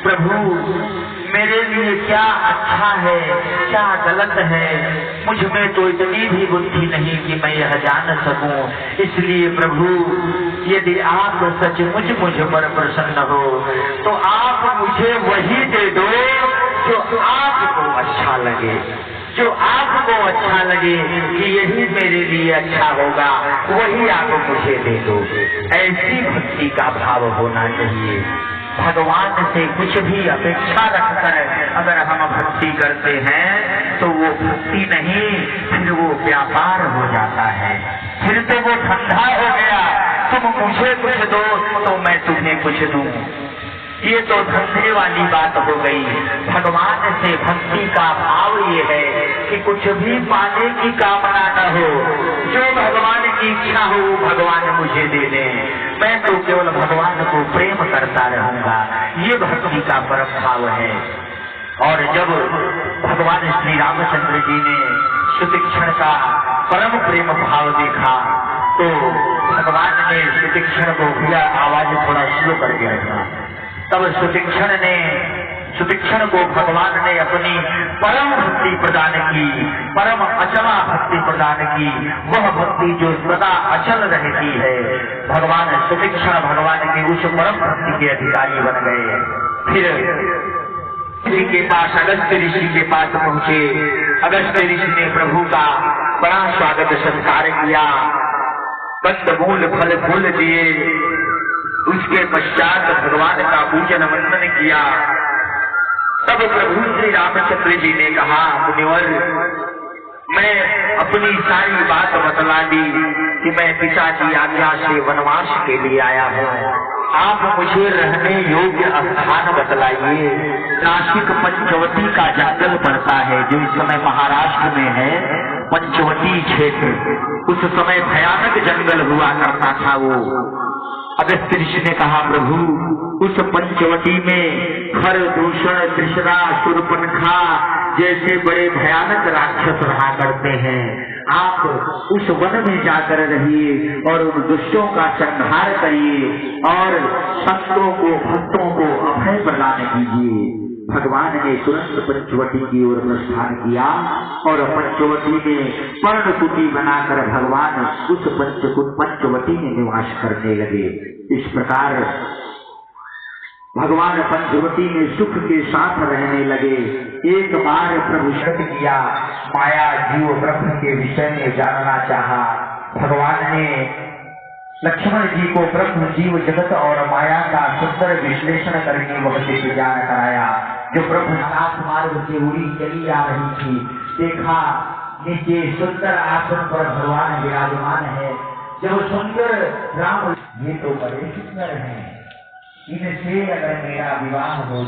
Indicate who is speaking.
Speaker 1: प्रभु मेरे लिए क्या अच्छा है क्या गलत है, मुझ में तो इतनी भी बुद्धि नहीं कि मैं यह जान सकूं। इसलिए प्रभु यदि आप सचमुच मुझ पर प्रसन्न हो तो आप मुझे वही दे दो जो आपको अच्छा लगे, जो आपको अच्छा लगे कि यही मेरे लिए अच्छा होगा, वही आप मुझे दे दो। ऐसी भक्ति का भाव होना चाहिए। भगवान से कुछ भी अपेक्षा रखकर अगर हम भक्ति करते हैं तो वो भक्ति नहीं, फिर वो व्यापार हो जाता है, फिर तो वो धंधा हो गया। तुम मुझे कुछ दो तो मैं तुम्हें कुछ दूं, ये तो धंधे वाली बात हो गई। भगवान से भक्ति का भाव ये है कि कुछ भी पाने की कामना न हो, जो भगवान की इच्छा हो भगवान मुझे दे दें, मैं तो केवल भगवान को प्रेम करता रहूंगा। ये भक्ति का परम भाव है। और जब भगवान श्री रामचंद्र जी ने सुतीक्षण का परम प्रेम भाव देखा तो भगवान ने सुतीक्षण को भैया आवाज थोड़ा स्लो करके रखा। तब सुतीक्षण को भगवान ने अपनी परम भक्ति प्रदान की, परम अचला भक्ति प्रदान की, वह भक्ति जो सदा अचल रहती है। भगवान सुतीक्षण भगवान की उस परम भक्ति के अधिकारी बन गए। फिर ऋषि के पास, अगस्त्य ऋषि के पास पहुंचे। अगस्त्य ऋषि ने प्रभु का बड़ा स्वागत सत्कार किया, कंद मूल फल फूल दिए। उसके पश्चात भगवान का पूजन वंदन किया। तब प्रभु श्री रामचंद्र जी ने कहा, मुनिवर मैं अपनी सारी बात बतला दी कि मैं पिताजी आज्ञा से वनवास के लिए आया हूँ। आप मुझे रहने योग्य स्थान बतलाइए। नासिक पंचवटी का जंगल पड़ता है जो इस समय महाराष्ट्र में है, पंचवटी क्षेत्र। उस समय भयानक जंगल हुआ करता था वो। अगस्त्य ऋषि ने कहा, प्रभु उस पंचवटी में खर दूषण तृष्णा शूर्पणखा जैसे बड़े भयानक राक्षस रहा करते हैं। आप उस वन में जाकर रहिए और उन दुष्टों का संहार करिए और संतों को भक्तों को अभय प्रदान कीजिए। भगवान ने तुरंत पंचवटी की ओर प्रस्थान किया और पंचवटी में पर्णकुटी बनाकर भगवान उस पंचवटी में निवास करने लगे। इस प्रकार भगवान पंचवटी में सुख के साथ रहने लगे। एक बार प्रभु शक्ति किया, माया जीव ब्रह्म के विषय में जानना चाहा। भगवान ने लक्ष्मण जी को ब्रह्म जीव जगत और माया का सुंदर विश्लेषण करके वह से ज्ञान कराया। जो ब्रह्मनाथ मार्ग से उड़ी चली आ रही थी, देखा नीचे सुंदर आसन पर भगवान विराजमान है। जब सुंदर राम, ये तो बड़े सुंदर हैं, इनसे अगर मेरा विवाह हो